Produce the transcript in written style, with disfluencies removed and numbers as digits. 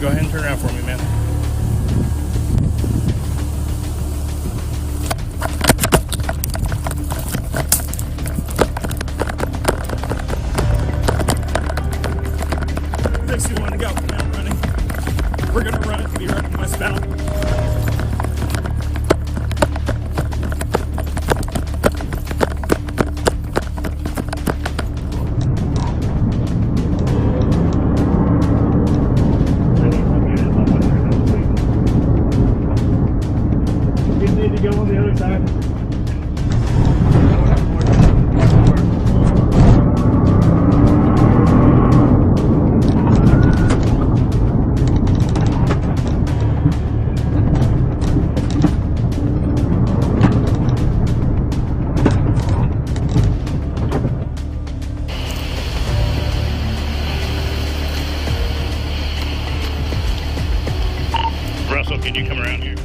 go ahead and turn around for me, man. We're gonna run it to be right in my spout. You need to go on the other side. Russell, can you come around here?